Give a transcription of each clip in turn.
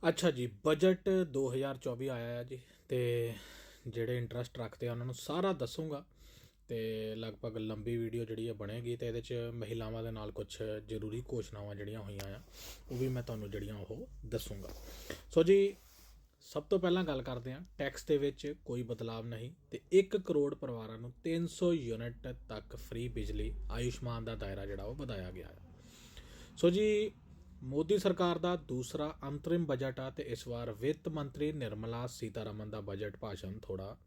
ਅੱਛਾ ਜੀ, ਬਜਟ 2024 ਆਇਆ ਆ ਜੀ। ਅਤੇ ਜਿਹੜੇ ਇੰਟਰਸਟ ਰੱਖਦੇ ਆ ਉਹਨਾਂ ਨੂੰ ਸਾਰਾ ਦੱਸੂਗਾ। ਅਤੇ ਲਗਭਗ ਲੰਬੀ ਵੀਡੀਓ ਜਿਹੜੀ ਆ ਬਣੇਗੀ, ਅਤੇ ਇਹਦੇ 'ਚ ਮਹਿਲਾਵਾਂ ਦੇ ਨਾਲ ਕੁਛ ਜ਼ਰੂਰੀ ਘੋਸ਼ਣਾਵਾਂ ਜਿਹੜੀਆਂ ਹੋਈਆਂ ਆ ਉਹ ਵੀ ਮੈਂ ਤੁਹਾਨੂੰ ਜਿਹੜੀਆਂ ਉਹ ਦੱਸੂਗਾ। ਸੋ ਜੀ, ਸਭ ਤੋਂ ਪਹਿਲਾਂ ਗੱਲ ਕਰਦੇ ਹਾਂ ਟੈਕਸ ਦੇ ਵਿੱਚ ਕੋਈ ਬਦਲਾਵ ਨਹੀਂ, ਅਤੇ 1 ਕਰੋੜ ਪਰਿਵਾਰਾਂ ਨੂੰ 300 ਯੂਨਿਟ ਤੱਕ ਫ੍ਰੀ ਬਿਜਲੀ। ਆਯੁਸ਼ਮਾਨ ਦਾ ਦਾਇਰਾ ਜਿਹੜਾ ਉਹ ਵਧਾਇਆ ਗਿਆ ਹੈ। ਸੋ ਜੀ, ਮੋਦੀ ਸਰਕਾਰ ਦਾ ਦੂਸਰਾ ਅੰਤਰਿਮ ਬਜਟ ਆ, ਅਤੇ ਇਸ ਵਾਰ ਵਿੱਤ ਮੰਤਰੀ ਨਿਰਮਲਾ ਸੀਤਾਰਮਨ ਦਾ ਬਜਟ ਭਾਸ਼ਣ ਥੋੜ੍ਹਾ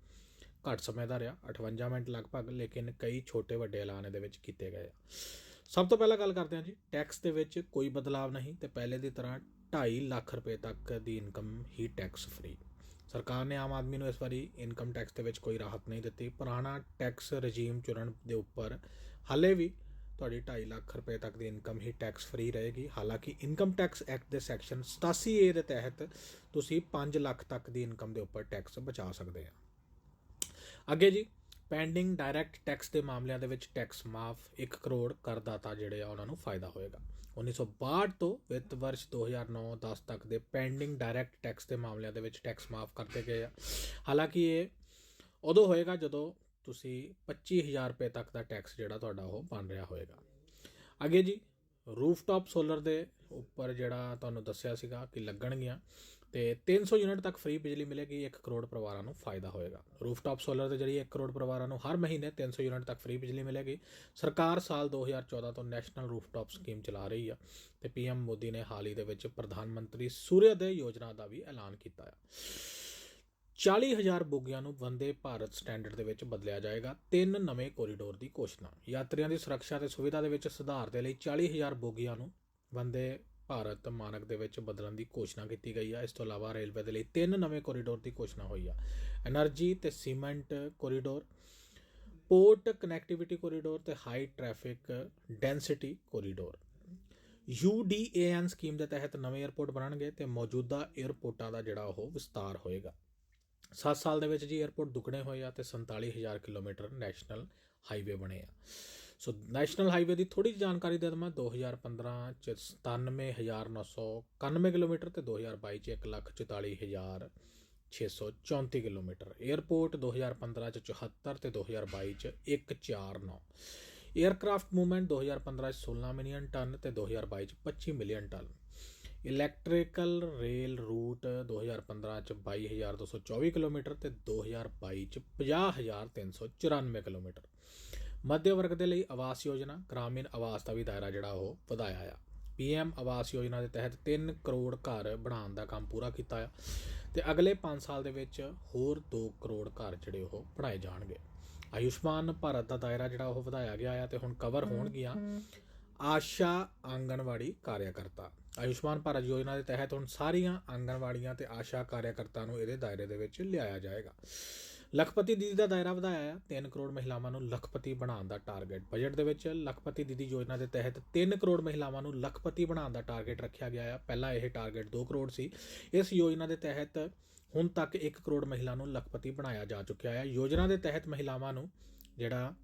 ਘੱਟ ਸਮੇਂ ਦਾ ਰਿਹਾ, 58 ਮਿੰਟ ਲਗਭਗ, ਲੇਕਿਨ ਕਈ ਛੋਟੇ ਵੱਡੇ ਐਲਾਨ ਇਹਦੇ ਵਿੱਚ ਕੀਤੇ ਗਏ ਆ। ਸਭ ਤੋਂ ਪਹਿਲਾਂ ਗੱਲ ਕਰਦੇ ਹਾਂ ਜੀ, ਟੈਕਸ ਦੇ ਵਿੱਚ ਕੋਈ ਬਦਲਾਵ ਨਹੀਂ, ਅਤੇ ਪਹਿਲੇ ਦੀ ਤਰ੍ਹਾਂ 2.5 ਲੱਖ ਰੁਪਏ ਤੱਕ ਦੀ ਇਨਕਮ ਹੀ ਟੈਕਸ ਫ੍ਰੀ। ਸਰਕਾਰ ਨੇ ਆਮ ਆਦਮੀ ਨੂੰ ਇਸ ਵਾਰੀ ਇਨਕਮ ਟੈਕਸ ਦੇ ਵਿੱਚ ਕੋਈ ਰਾਹਤ ਨਹੀਂ ਦਿੱਤੀ। ਪੁਰਾਣਾ ਟੈਕਸ ਰਜੀਮ ਚੁਣਨ ਦੇ ਉੱਪਰ ਹਾਲੇ ਵੀ ਤੁਹਾਡੀ 2.5 ਲੱਖ ਰੁਪਏ ਤੱਕ ਦੀ ਇਨਕਮ ਹੀ ਟੈਕਸ ਫ੍ਰੀ ਰਹੇਗੀ। ਹਾਲਾਂਕਿ ਇਨਕਮ ਟੈਕਸ ਐਕਟ ਦੇ ਸੈਕਸ਼ਨ 87A ਦੇ ਤਹਿਤ ਤੁਸੀਂ 5 ਲੱਖ ਤੱਕ ਦੀ ਇਨਕਮ ਦੇ ਉੱਪਰ ਟੈਕਸ ਬਚਾ ਸਕਦੇ ਆ। ਅੱਗੇ ਜੀ, ਪੈਂਡਿੰਗ ਡਾਇਰੈਕਟ ਟੈਕਸ ਦੇ ਮਾਮਲਿਆਂ ਦੇ ਵਿੱਚ ਟੈਕਸ ਮਾਫ। 1 ਕਰੋੜ ਕਰਦਾਤਾ ਜਿਹੜੇ ਆ ਉਹਨਾਂ ਨੂੰ ਫਾਇਦਾ ਹੋਏਗਾ। 1962 ਤੋਂ ਵਿੱਤ ਵਰਸ਼ 2009-10 ਤੱਕ ਦੇ ਪੈਂਡਿੰਗ ਡਾਇਰੈਕਟ ਟੈਕਸ ਦੇ ਮਾਮਲਿਆਂ ਦੇ ਵਿੱਚ ਟੈਕਸ ਮਾਫ ਕਰਤੇ ਗਏ ਆ। ਹਾਲਾਂਕਿ ਇਹ ਉਦੋਂ ਹੋਏਗਾ ਜਦੋਂ ਤੁਸੀਂ 25,000 ਰੁਪਏ ਤੱਕ ਦਾ ਟੈਕਸ ਜਿਹੜਾ ਤੁਹਾਡਾ ਉਹ ਬਣ ਰਿਹਾ ਹੋਏਗਾ। ਅੱਗੇ ਜੀ, ਰੂਫਟਾਪ ਸੋਲਰ ਦੇ ਉੱਪਰ ਜਿਹੜਾ ਤੁਹਾਨੂੰ ਦੱਸਿਆ ਸੀਗਾ ਕਿ ਲੱਗਣਗੀਆਂ, ਅਤੇ 300 ਯੂਨਿਟ ਤੱਕ ਫ੍ਰੀ ਬਿਜਲੀ ਮਿਲੇਗੀ। 1 ਕਰੋੜ ਪਰਿਵਾਰਾਂ ਨੂੰ ਫਾਇਦਾ ਹੋਏਗਾ। ਰੂਫਟਾਪ ਸੋਲਰ ਦੇ ਜਰੀਏ 1 ਕਰੋੜ ਪਰਿਵਾਰਾਂ ਨੂੰ ਹਰ ਮਹੀਨੇ 300 ਯੂਨਿਟ ਤੱਕ ਫ੍ਰੀ ਬਿਜਲੀ ਮਿਲੇਗੀ। ਸਰਕਾਰ ਸਾਲ 2014 ਤੋਂ ਨੈਸ਼ਨਲ ਰੂਫਟਾਪ ਸਕੀਮ ਚਲਾ ਰਹੀ ਆ, ਅਤੇ PM ਮੋਦੀ ਨੇ ਹਾਲ ਹੀ ਦੇ ਵਿੱਚ ਪ੍ਰਧਾਨ ਮੰਤਰੀ ਸੂਰਿਆਦੇ ਯੋਜਨਾ ਦਾ ਵੀ ਐਲਾਨ ਕੀਤਾ ਆ। 40,000 ਬੋਗੀਆਂ ਨੂੰ ਵੰਦੇ ਭਾਰਤ ਸਟੈਂਡਰਡ ਦੇ ਵਿੱਚ ਬਦਲਿਆ ਜਾਏਗਾ। 3 ਨਵੇਂ ਕੋਰੀਡੋਰ ਦੀ ਘੋਸ਼ਣਾ। ਯਾਤਰੀਆਂ ਦੀ ਸੁਰੱਖਿਆ ਅਤੇ ਸੁਵਿਧਾ ਦੇ ਵਿੱਚ ਸੁਧਾਰ ਦੇ ਲਈ 40,000 ਬੋਗੀਆਂ ਨੂੰ ਵੰਦੇ ਭਾਰਤ ਮਾਨਕ ਦੇ ਵਿੱਚ ਬਦਲਣ ਦੀ ਘੋਸ਼ਣਾ ਕੀਤੀ ਗਈ ਆ। ਇਸ ਤੋਂ ਇਲਾਵਾ ਰੇਲਵੇ ਦੇ ਲਈ 3 ਨਵੇਂ ਕੋਰੀਡੋਰ ਦੀ ਘੋਸ਼ਣਾ ਹੋਈ ਆ। ਐਨਰਜੀ ਤੇ cement corridor, port connectivity corridor ਤੇ high traffic density corridor. UDAN scheme ਦੇ ਤਹਿਤ ਨਵੇਂ ਏਅਰਪੋਰਟ ਬਣਨਗੇ, ਅਤੇ ਮੌਜੂਦਾ ਏਅਰਪੋਰਟਾਂ ਦਾ ਜਿਹੜਾ ਉਹ ਵਿਸਤਾਰ ਹੋਏਗਾ। 7 ਸਾਲ ਦੇ ਵਿੱਚ ਜੀ ਏਅਰਪੋਰਟ ਦੁੱਗਣੇ ਹੋਏ ਆ, ਅਤੇ 47,000 ਕਿਲੋਮੀਟਰ ਨੈਸ਼ਨਲ ਹਾਈਵੇ ਬਣੇ ਆ। ਸੋ ਨੈਸ਼ਨਲ ਹਾਈਵੇ ਦੀ ਥੋੜ੍ਹੀ ਜਿਹੀ ਜਾਣਕਾਰੀ ਦੇ ਦੇਵਾਂ। 2015 'ਚ 97,991 ਕਿਲੋਮੀਟਰ, ਅਤੇ 2022 'ਚ 1,44,634 ਕਿਲੋਮੀਟਰ। ਏਅਰਪੋਰਟ 2015 'ਚ 74, ਅਤੇ 2022 'ਚ 149। ਏਅਰਕ੍ਰਾਫਟ ਮੂਵਮੈਂਟ 2015 'ਚ 16 ਮਿਲੀਅਨ ਟਨ, ਅਤੇ 2022 'ਚ 25 million ton. Electrical rail route 2015 'ਚ 22,224 ਕਿਲੋਮੀਟਰ, ਅਤੇ 2022 'ਚ 50,394 ਕਿਲੋਮੀਟਰ। ਮੱਧ ਵਰਗ ਦੇ ਲਈ ਆਵਾਸ ਯੋਜਨਾ, ਗ੍ਰਾਮੀਣ ਆਵਾਸ ਦਾ ਵੀ ਦਾਇਰਾ ਜਿਹੜਾ ਉਹ ਵਧਾਇਆ ਆ। PM ਆਵਾਸ ਯੋਜਨਾ ਦੇ ਤਹਿਤ 3 ਕਰੋੜ ਘਰ ਬਣਾਉਣ ਦਾ ਕੰਮ ਪੂਰਾ ਕੀਤਾ ਆ, ਅਤੇ ਅਗਲੇ 5 ਸਾਲ ਦੇ ਵਿੱਚ ਹੋਰ 2 ਕਰੋੜ ਘਰ ਜਿਹੜੇ ਉਹ ਬਣਾਏ ਜਾਣਗੇ। ਆਯੁਸ਼ਮਾਨ ਭਾਰਤ ਦਾ ਦਾਇਰਾ ਜਿਹੜਾ ਉਹ ਵਧਾਇਆ ਗਿਆ ਆ, ਅਤੇ ਹੁਣ ਕਵਰ ਹੋਣਗੀਆਂ ਆਸ਼ਾ ਆਂਗਣਵਾੜੀ ਕਾਰਿਆਕਰਤਾ। ਆਯੁਸ਼ਮਾਨ ਭਾਰਤ ਯੋਜਨਾ ਦੇ ਤਹਿਤ ਹੁਣ ਸਾਰੀਆਂ ਆਂਗਣਵਾੜੀਆਂ ਤੇ ਆਸ਼ਾ ਕਾਰਿਆਕਰਤਾ ਨੂੰ ਇਹਦੇ ਦਾਇਰੇ ਦੇ ਵਿੱਚ ਲਿਆਇਆ ਜਾਏਗਾ। ਲੱਖਪਤੀ ਦੀਦੀ ਦਾ ਦਾਇਰਾ ਵਧਾਇਆ ਹੈ। 3 ਕਰੋੜ ਮਹਿਲਾਵਾਂ ਨੂੰ ਲੱਖਪਤੀ ਬਣਾਉਣ ਦਾ ਟਾਰਗੇਟ। ਬਜਟ ਦੇ ਵਿੱਚ ਲੱਖਪਤੀ ਦੀਦੀ ਯੋਜਨਾ ਦੇ ਤਹਿਤ 3 ਕਰੋੜ ਮਹਿਲਾਵਾਂ ਨੂੰ ਲੱਖਪਤੀ ਬਣਾਉਣ ਦਾ ਟਾਰਗੇਟ ਰੱਖਿਆ ਗਿਆ ਹੈ। ਪਹਿਲਾਂ ਇਹ ਟਾਰਗੇਟ 2 ਕਰੋੜ ਸੀ। ਇਸ ਯੋਜਨਾ ਦੇ ਤਹਿਤ ਹੁਣ ਤੱਕ 1 ਕਰੋੜ ਮਹਿਲਾ ਨੂੰ ਲੱਖਪਤੀ ਬਣਾਇਆ ਜਾ ਚੁੱਕਿਆ ਹੈ। ਯੋਜਨਾ ਦੇ ਤਹਿਤ ਮਹਿਲਾਵਾਂ ਨੂੰ ਜਿਹੜਾ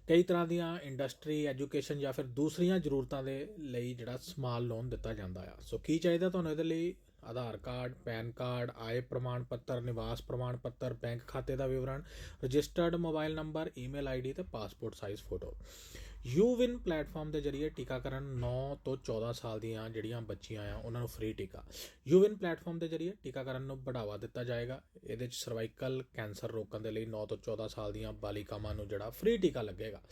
ਕਈ ਤਰ੍ਹਾਂ ਦੀਆਂ ਇੰਡਸਟਰੀ, ਐਜੂਕੇਸ਼ਨ ਜਾਂ ਫਿਰ ਦੂਸਰੀਆਂ ਜ਼ਰੂਰਤਾਂ ਦੇ ਲਈ ਜਿਹੜਾ ਸਮਾਲ ਲੋਨ ਦਿੱਤਾ ਜਾਂਦਾ ਆ। ਸੋ ਕੀ ਚਾਹੀਦਾ ਤੁਹਾਨੂੰ ਇਹਦੇ ਲਈ? ਆਧਾਰ ਕਾਰਡ, ਪੈਨ ਕਾਰਡ, ਆਏ ਪ੍ਰਮਾਣ ਪੱਤਰ, ਨਿਵਾਸ ਪ੍ਰਮਾਣ ਪੱਤਰ, ਬੈਂਕ ਖਾਤੇ ਦਾ ਵਿਵਰਣ, registered mobile number, email ID ਤੇ ਪਾਸਪੋਰਟ ਸਾਈਜ਼ ਫੋਟੋ। ਯੂਵਿਨ ਪਲੇਟਫਾਰਮ ਦੇ ਜਰੀਏ ਟੀਕਾਕਰਨ 9 ਤੋਂ 14 ਸਾਲ ਦੀਆਂ ਜਿਹੜੀਆਂ ਬੱਚੀਆਂ ਆ ਉਹਨਾਂ ਨੂੰ ਫ੍ਰੀ ਟੀਕਾ। ਯੂਵਿਨ ਪਲੇਟਫਾਰਮ ਦੇ ਜਰੀਏ ਟੀਕਾਕਰਨ ਨੂੰ ਬੜਾਵਾ ਦਿੱਤਾ ਜਾਏਗਾ। ਇਹਦੇ 'ਚ ਸਰਵਾਈਕਲ ਕੈਂਸਰ ਰੋਕਣ ਦੇ ਲਈ 9 ਤੋਂ 14 ਸਾਲ ਦੀਆਂ ਬਾਲਿਕਾਵਾਂ ਨੂੰ ਜਿਹੜਾ ਫ੍ਰੀ ਟੀਕਾ ਲੱਗੇਗਾ।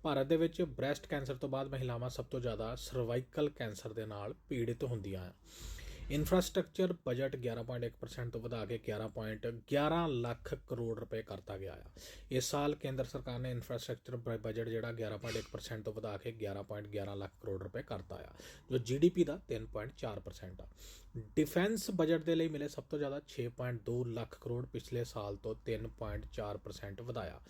ਭਾਰਤ ਦੇ ਵਿੱਚ ਬ੍ਰੈਸਟ ਕੈਂਸਰ ਤੋਂ ਬਾਅਦ ਮਹਿਲਾਵਾਂ ਸਭ ਤੋਂ ਜ਼ਿਆਦਾ ਸਰਵਾਈਕਲ ਕੈਂਸਰ ਦੇ ਨਾਲ ਪੀੜਿਤ ਹੁੰਦੀਆਂ ਆ। ਇਨਫਰਾਸਟ੍ਰਕਚਰ ਬਜਟ 11.1% ਤੋਂ ਵਧਾ ਕੇ 11.11 ਲੱਖ ਕਰੋੜ ਰੁਪਏ ਕਰਤਾ ਗਿਆ ਆ। ਇਸ ਸਾਲ ਕੇਂਦਰ ਸਰਕਾਰ ਨੇ ਇਨਫਰਾਸਟ੍ਰਕਚਰ ਬਜਟ ਜਿਹੜਾ 11.1% ਤੋਂ ਵਧਾ ਕੇ 11.11 ਲੱਖ ਕਰੋੜ ਰੁਪਏ ਕਰਤਾ ਆ, ਜੋ GDP ਦਾ 3.4% ਆ। ਡਿਫੈਂਸ ਬਜਟ ਦੇ ਲਈ ਮਿਲੇ ਸਭ ਤੋਂ ਜ਼ਿਆਦਾ 6.2 ਲੱਖ ਕਰੋੜ, ਪਿਛਲੇ ਸਾਲ ਤੋਂ 3.4% ਵਧਾਇਆ।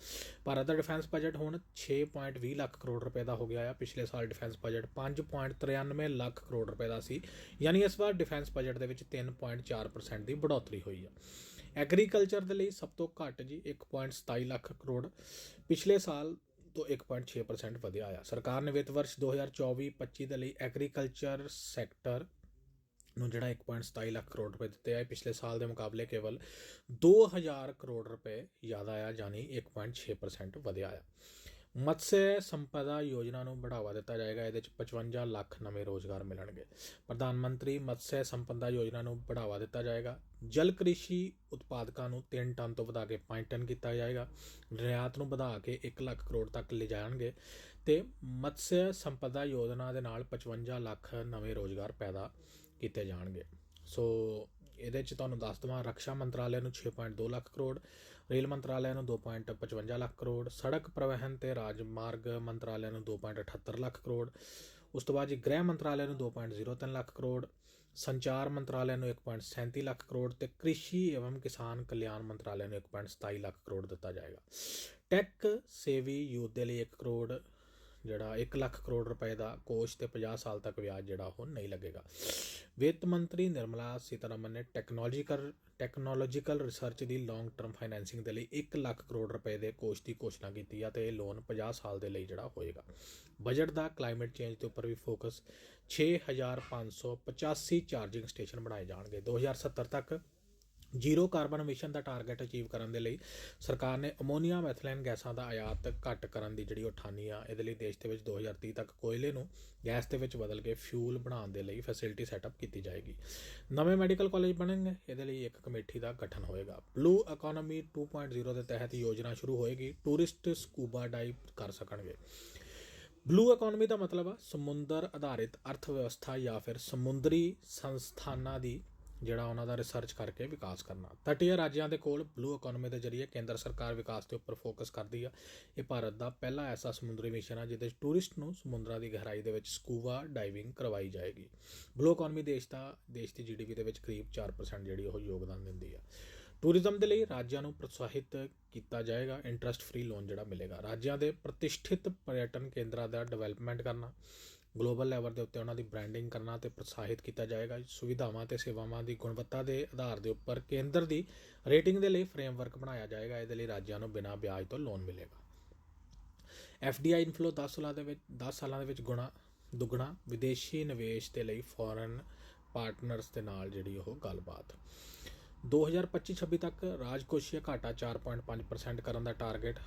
ਭਾਰਤ ਦਾ ਡਿਫੈਂਸ ਬਜਟ ਹੁਣ 6.20 ਲੱਖ ਕਰੋੜ ਰੁਪਏ ਦਾ ਹੋ ਗਿਆ ਆ। ਪਿਛਲੇ ਸਾਲ ਡਿਫੈਂਸ ਬਜਟ 5.93 ਲੱਖ ਕਰੋੜ ਰੁਪਏ ਦਾ ਸੀ, ਯਾਨੀ ਇਸ ਵਾਰ ਡਿਫੈਂਸ ਬਜਟ ਦੇ ਵਿੱਚ 3.4% ਦੀ बढ़ोतरी ਹੋਈ ਆ। ਐਗਰੀਕਲਚਰ ਦੇ ਲਈ ਸਭ ਤੋਂ ਘੱਟ ਜੀ 1.27 ਲੱਖ ਕਰੋੜ, ਪਿਛਲੇ ਸਾਲ ਤੋਂ 1.6% ਵਧਿਆ ਆ। ਸਰਕਾਰ ਨੇ ਵਿੱਤ ਵਰਸ਼ 2024-25 ਦੇ ਲਈ ਐਗਰੀਕਲਚਰ ਸੈਕਟਰ ਨੂੰ ਜਿਹੜਾ 1.27 ਲੱਖ ਕਰੋੜ ਰੁਪਏ ਦਿੱਤੇ ਆ। ਪਿਛਲੇ ਸਾਲ ਦੇ ਮੁਕਾਬਲੇ ਕੇਵਲ 2000 ਕਰੋੜ ਰੁਪਏ ਜ਼ਿਆਦਾ ਆ, ਯਾਨੀ 1.6% ਵਧਿਆ ਆ। ਮਤਸਯ ਸੰਪਦਾ ਯੋਜਨਾ ਨੂੰ ਬੜਾਵਾ ਦਿੱਤਾ ਜਾਏਗਾ। ਇਹਦੇ 'ਚ 55 ਲੱਖ ਨਵੇਂ ਰੋਜ਼ਗਾਰ ਮਿਲਣਗੇ। ਪ੍ਰਧਾਨ ਮੰਤਰੀ ਮਤਸਯ ਸੰਪਦਾ ਯੋਜਨਾ ਨੂੰ ਬੜਾਵਾ ਦਿੱਤਾ ਜਾਏਗਾ। ਜਲ ਕ੍ਰਿਸ਼ੀ ਉਤਪਾਦਕਾਂ ਨੂੰ 3 ਟਨ ਤੋਂ ਵਧਾ ਕੇ 5 ਟਨ ਕੀਤਾ ਜਾਏਗਾ। ਨਿਰਯਾਤ ਨੂੰ ਵਧਾ ਕੇ 1 ਲੱਖ ਕਰੋੜ ਤੱਕ ਲਿਜਾਣਗੇ ਅਤੇ ਮਤਸਯ ਸੰਪਦਾ ਯੋਜਨਾ ਦੇ ਨਾਲ 55 ਲੱਖ ਨਵੇਂ ਰੋਜ਼ਗਾਰ ਪੈਦਾ ਕੀਤੇ ਜਾਣਗੇ। ਸੋ ਇਹਦੇ 'ਚ ਤੁਹਾਨੂੰ ਦੱਸ ਦੇਵਾਂ, ਰਕਸ਼ਾ ਮੰਤਰਾਲੇ ਨੂੰ 6.2 ਲੱਖ ਕਰੋੜ, ਰੇਲ ਮੰਤਰਾਲੇ ਨੂੰ 2.55 ਲੱਖ ਕਰੋੜ, ਸੜਕ ਪਰਿਵਹਨ ਤੇ ਰਾਜਮਾਰਗ ਮੰਤਰਾਲੇ ਨੂੰ 2.78 ਲੱਖ ਕਰੋੜ, ਉਸ ਤੋਂ ਬਾਅਦ ਜੀ ਗ੍ਰਹਿ ਮੰਤਰਾਲੇ ਨੂੰ 2.03 ਲੱਖ ਕਰੋੜ, ਸੰਚਾਰ ਮੰਤਰਾਲੇ ਨੂੰ 1.37 ਲੱਖ ਕਰੋੜ ਤੇ ਕ੍ਰਿਸ਼ੀ ਏਵਮ ਕਿਸਾਨ ਕਲਿਆਣ ਮੰਤਰਾਲੇ ਨੂੰ 1.27 ਲੱਖ ਕਰੋੜ ਦਿੱਤਾ ਜਾਏਗਾ। ਟੈਕ ਸੇਵੀ ਯੂਥ ਦੇ ਲਈ 1 ਕਰੋੜ ਜਿਹੜਾ 1 ਲੱਖ ਕਰੋੜ ਰੁਪਏ ਦਾ ਕੋਸ਼ ਤੇ 50 ਸਾਲ ਤੱਕ ਵਿਆਜ ਜਿਹੜਾ ਉਹ ਨਹੀਂ ਲੱਗੇਗਾ। ਵਿੱਤ ਮੰਤਰੀ ਨਿਰਮਲਾ ਸੀਤਾਰਮਨ ਨੇ ਟੈਕਨੋਲੋਜੀਕਲ ਰਿਸਰਚ ਦੀ ਲੌਂਗ ਟਰਮ ਫਾਈਨੈਂਸਿੰਗ ਦੇ ਲਈ 1 ਲੱਖ ਕਰੋੜ ਰੁਪਏ ਦੇ ਕੋਸ਼ ਦੀ ਘੋਸ਼ਣਾ ਕੀਤੀ ਆ ਤੇ ਇਹ ਲੋਨ 50 ਸਾਲ ਦੇ ਲਈ ਜਿਹੜਾ ਹੋਏਗਾ। ਬਜਟ ਦਾ ਕਲਾਈਮੇਟ ਚੇਂਜ ਦੇ ਉੱਪਰ ਵੀ ਫੋਕਸ, 6585 ਚਾਰਜਿੰਗ ਸਟੇਸ਼ਨ ਬਣਾਏ ਜਾਣਗੇ। 2070 ਤੱਕ ਜ਼ੀਰੋ ਕਾਰਬਨ ਐਮਿਸ਼ਨ ਦਾ ਟਾਰਗੇਟ ਅਚੀਵ ਕਰਨ ਦੇ ਲਈ ਸਰਕਾਰ ਨੇ ਅਮੋਨੀਆ ਮੈਥਲੇਨ ਗੈਸਾਂ ਦਾ ਆਯਾਤ ਘੱਟ ਕਰਨ ਦੀ ਜਿਹੜੀ ਉਹ ਠਾਣੀ ਆ। ਇਹਦੇ ਲਈ ਦੇਸ਼ ਦੇ ਵਿੱਚ 2030 ਤੱਕ ਕੋਇਲੇ ਨੂੰ ਗੈਸ ਦੇ ਵਿੱਚ ਬਦਲ ਕੇ ਫਿਊਲ ਬਣਾਉਣ ਦੇ ਲਈ ਫੈਸਿਲਿਟੀ ਸੈਟਅਪ ਕੀਤੀ ਜਾਏਗੀ। ਨਵੇਂ ਮੈਡੀਕਲ ਕਾਲਜ ਬਣਨਗੇ, ਇਹਦੇ ਲਈ ਇੱਕ ਕਮੇਟੀ ਦਾ ਗਠਨ ਹੋਏਗਾ। ਬਲੂ ਇਕੋਨਮੀ 2.0 ਦੇ ਤਹਿਤ ਯੋਜਨਾ ਸ਼ੁਰੂ ਹੋਏਗੀ, ਟੂਰਿਸਟ ਸਕੂਬਾ ਡਾਈਵ ਕਰ ਸਕਣਗੇ। ਬਲੂ ਇਕੋਨਮੀ ਦਾ ਮਤਲਬ ਆ ਸਮੁੰਦਰ ਆਧਾਰਿਤ ਅਰਥ ਵਿਵਸਥਾ ਜਾਂ ਫਿਰ ਸਮੁੰਦਰੀ ਸੰਸਥਾਨਾਂ ਦੀ ਜਿਹੜਾ ਉਹਨਾਂ ਦਾ ਰਿਸਰਚ ਕਰਕੇ ਵਿਕਾਸ ਕਰਨਾ। ਤਟੀय ਰਾਜਾਂ ਦੇ ਕੋਲ ਬਲੂ ਇਕੋਨਮੀ ਦੇ ਜ਼ਰੀਏ ਕੇਂਦਰ ਸਰਕਾਰ ਵਿਕਾਸ ਦੇ ਉੱਪਰ ਫੋਕਸ ਕਰਦੀ ਆ। ਇਹ ਭਾਰਤ ਦਾ ਪਹਿਲਾ ਐਸਾ ਸਮੁੰਦਰੀ ਮਿਸ਼ਨ ਆ ਜਿਹਦੇ ਵਿੱਚ ਟੂਰਿਸਟ ਨੂੰ ਸਮੁੰਦਰਾਂ ਦੀ ਗਹਿਰਾਈ ਦੇ ਵਿੱਚ ਸਕੂਬਾ ਡਾਈਵਿੰਗ ਕਰਵਾਈ ਜਾਏਗੀ। ਬਲੂ ਇਕੋਨਮੀ ਦੇਸ਼ ਦੀ GDP ਦੇ ਵਿੱਚ ਕਰੀਬ 4% ਜਿਹੜੀ ਉਹ ਯੋਗਦਾਨ ਦਿੰਦੀ ਆ। ਟੂਰਿਜ਼ਮ ਦੇ ਲਈ ਰਾਜਾਂ ਨੂੰ ਪ੍ਰੋਤਸਾਹਿਤ ਕੀਤਾ ਜਾਏਗਾ, ਇੰਟਰਸਟ ਫ੍ਰੀ ਲੋਨ ਜਿਹੜਾ ਮਿਲੇਗਾ। ਰਾਜਾਂ ਦੇ ਪ੍ਰਤਿਸ਼ਠਿਤ ਪਰਯਟਨ ਕੇਂਦਰਾਂ ਦਾ ਡਿਵੈਲਪਮੈਂਟ ਕਰਨਾ, ਗਲੋਬਲ ਲੈਵਲ ਦੇ ਉੱਤੇ ਉਹਨਾਂ ਦੀ ਬ੍ਰਾਂਡਿੰਗ ਕਰਨਾ ਤੇ ਪ੍ਰੋਤਸਾਹਿਤ ਕੀਤਾ ਜਾਏਗਾ। ਸੁਵਿਧਾਵਾਂ ਤੇ ਸੇਵਾਵਾਂ ਦੀ ਗੁਣਵੱਤਾ ਦੇ ਆਧਾਰ ਦੇ ਉੱਪਰ ਕੇਂਦਰ ਦੀ ਰੇਟਿੰਗ ਦੇ ਲਈ ਫਰੇਮਵਰਕ ਬਣਾਇਆ ਜਾਏਗਾ। ਇਹਦੇ ਲਈ ਰਾਜਾਂ ਨੂੰ ਬਿਨਾਂ ਵਿਆਜ ਤੋਂ ਲੋਨ ਮਿਲੇਗਾ। FDI ਇਨਫਲੋ 10 ਸਾਲਾਂ ਦੇ ਵਿੱਚ ਦੁੱਗਣਾ। ਵਿਦੇਸ਼ੀ ਨਿਵੇਸ਼ ਦੇ ਲਈ ਫੋਰਨ ਪਾਰਟਨਰਸ ਦੇ ਨਾਲ ਜਿਹੜੀ ਉਹ ਗੱਲਬਾਤ। 2025-26 ਤੱਕ ਰਾਜਕੋਸ਼ੀय ਘਾਟਾ 4.5% ਕਰਨ ਦਾ ਟਾਰਗੇਟ,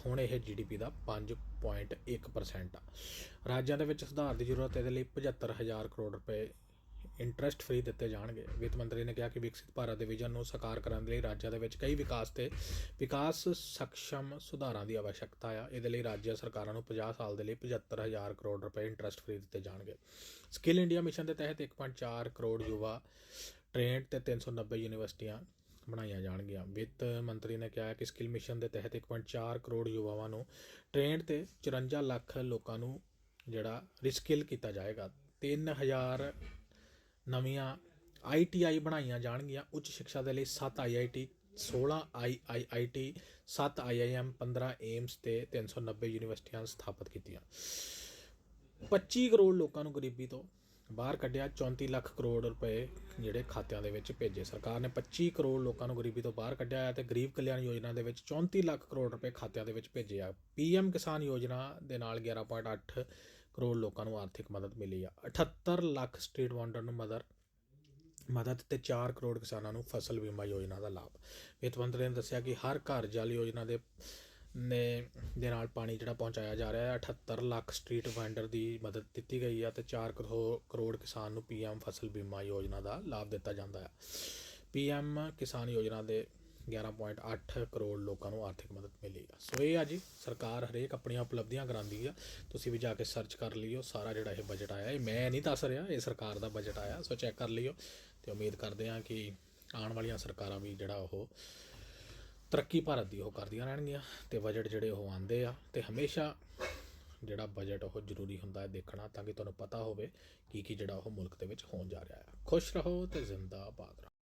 ਹੁਣ ਇਹ GDP ਦਾ 5.1% ਆ। ਰਾਜਾਂ ਦੇ ਵਿੱਚ ਸੁਧਾਰ ਦੀ ਜ਼ਰੂਰਤ, ਇਹਦੇ ਲਈ 75,000 ਕਰੋੜ ਰੁਪਏ ਇੰਟਰਸਟ ਫ੍ਰੀ ਦਿੱਤੇ ਜਾਣਗੇ। ਵਿੱਤ ਮੰਤਰੀ ਨੇ ਕਿਹਾ ਕਿ ਵਿਕਸਿਤ ਭਾਰਤ ਦੇ ਵਿਜ਼ਨ ਨੂੰ ਸਾਕਾਰ ਕਰਨ ਦੇ ਲਈ ਰਾਜਾਂ ਦੇ ਵਿੱਚ ਕਈ ਵਿਕਾਸ ਸਕਸ਼ਮ ਸੁਧਾਰਾਂ ਦੀ ਆਵਸ਼ਕਤਾ ਆ। ਇਹਦੇ ਲਈ ਰਾਜ ਸਰਕਾਰਾਂ ਨੂੰ 50 ਸਾਲ ਦੇ ਲਈ 75,000 ਕਰੋੜ ਰੁਪਏ ਇੰਟਰਸਟ ਫ੍ਰੀ ਦਿੱਤੇ ਜਾਣਗੇ। ਸਕਿੱਲ ਇੰਡੀਆ ਮਿਸ਼ਨ ਦੇ ਤਹਿਤ 1.4 ਕਰੋੜ ਯੁਵਾ ਟ੍ਰੇਨਡ ਤੇ 390 ਯੂਨੀਵਰਸਿਟੀਆਂ ਬਣਾਈਆਂ ਜਾਣਗੀਆਂ। ਵਿੱਤ ਮੰਤਰੀ ਨੇ ਕਿਹਾ ਕਿ ਸਕਿੱਲ ਮਿਸ਼ਨ ਦੇ ਤਹਿਤ 1.4 ਕਰੋੜ ਯੁਵਾਵਾਂ ਨੂੰ ਟ੍ਰੇਨਡ ਤੇ 54 ਲੱਖ ਲੋਕਾਂ ਨੂੰ ਜਿਹੜਾ ਰਿਸਕਿਲ ਕੀਤਾ ਜਾਏਗਾ। 3000 ਨਵੀਆਂ ITI ਬਣਾਈਆਂ ਜਾਣਗੀਆਂ। ਉੱਚ ਸਿੱਖਿਆ ਦੇ ਲਈ 7 IIT, 16 IIIT, 7 IIM, 15 ਏਮਸ ਤੇ 390 ਯੂਨੀਵਰਸਿਟੀਆਂ ਸਥਾਪਿਤ ਕੀਤੀਆਂ। 25 ਕਰੋੜ ਲੋਕਾਂ ਨੂੰ ਗਰੀਬੀ ਤੋਂ ਬਾਹਰ ਕੱਢਿਆ। 34 ਲੱਖ ਕਰੋੜ ਰੁਪਏ ਜਿਹੜੇ ਖਾਤਿਆਂ ਦੇ ਵਿੱਚ ਭੇਜੇ। ਸਰਕਾਰ ਨੇ 25 ਕਰੋੜ ਲੋਕਾਂ ਨੂੰ ਗਰੀਬੀ ਤੋਂ ਬਾਹਰ ਕੱਢਿਆ ਹੈ ਤੇ ਗਰੀਬ ਕਲਿਆਣ ਯੋਜਨਾ ਦੇ ਵਿੱਚ 34 ਲੱਖ ਕਰੋੜ ਰੁਪਏ ਖਾਤਿਆਂ ਦੇ ਵਿੱਚ ਭੇਜੇ ਆ। PM ਕਿਸਾਨ ਯੋਜਨਾ ਦੇ ਨਾਲ 11.8 ਕਰੋੜ ਲੋਕਾਂ ਨੂੰ ਆਰਥਿਕ ਮਦਦ ਮਿਲੀ ਆ। 78 ਲੱਖ ਸਟਰੀਟ ਵੈਂਡਰ ਨੂੰ ਮਦਦ ਤੇ 4 ਕਰੋੜ ਕਿਸਾਨਾਂ ਨੂੰ ਫਸਲ ਬੀਮਾ ਯੋਜਨਾ ਦਾ ਲਾਭ। ਵਿੱਤ ਮੰਤਰੀ ਨੇ ਦੱਸਿਆ ਕਿ ਹਰ ਘਰ ਜਲ ਯੋਜਨਾ ਦੇ ਨਾਲ ਪਾਣੀ ਜਿਹੜਾ ਪਹੁੰਚਾਇਆ ਜਾ ਰਿਹਾ ਹੈ। 78 ਲੱਖ ਸਟਰੀਟ ਵੈਂਡਰ ਦੀ ਮਦਦ ਦਿੱਤੀ ਗਈ ਆ ਤੇ 4 ਕਰੋੜ ਕਿਸਾਨ ਨੂੰ PM ਫਸਲ ਬੀਮਾ ਯੋਜਨਾ ਦਾ ਲਾਭ ਦਿੱਤਾ ਜਾਂਦਾ ਹੈ। PM ਕਿਸਾਨ ਯੋਜਨਾ ਦੇ 11.8 ਕਰੋੜ ਲੋਕਾਂ ਨੂੰ ਆਰਥਿਕ ਮਦਦ ਮਿਲੀ ਆ। ਸੋ ਇਹ ਆ ਜੀ, ਸਰਕਾਰ ਹਰੇਕ ਆਪਣੀਆਂ ਉਪਲਬਧੀਆਂ ਕਰਾਉਂਦੀ ਆ। ਤੁਸੀਂ ਵੀ ਜਾ ਕੇ ਸਰਚ ਕਰ ਲਿਓ। ਸਾਰਾ ਜਿਹੜਾ ਇਹ ਬਜਟ ਆਇਆ, ਇਹ ਮੈਂ ਨਹੀਂ ਦੱਸ ਰਿਹਾ, ਇਹ ਸਰਕਾਰ ਦਾ ਬਜਟ ਆਇਆ। ਸੋ ਚੈੱਕ ਕਰ ਲਿਓ ਤੇ ਉਮੀਦ ਕਰਦੇ ਹਾਂ ਕਿ ਆਉਣ ਵਾਲੀਆਂ ਸਰਕਾਰਾਂ ਵੀ ਜਿਹੜਾ ਉਹ ਤਰੱਕੀ ਭਾਰਤ ਦੀ ਉਹ ਕਰਦੀਆਂ ਰਹਿਣਗੀਆਂ ਤੇ ਬਜਟ ਜਿਹੜੇ ਉਹ ਆਉਂਦੇ ਆ ਤੇ ਹਮੇਸ਼ਾ ਜਿਹੜਾ ਬਜਟ ਉਹ ਜ਼ਰੂਰੀ ਹੁੰਦਾ ਹੈ ਦੇਖਣਾ, ਤਾਂ ਕਿ ਤੁਹਾਨੂੰ ਪਤਾ ਹੋਵੇ ਕੀ ਜਿਹੜਾ ਉਹ ਮੁਲਕ ਦੇ ਵਿੱਚ ਹੋਣ ਜਾ ਰਿਹਾ ਹੈ। ਖੁਸ਼ ਰਹੋ ਤੇ ਜ਼ਿੰਦਾਬਾਦ ਰਹੋ।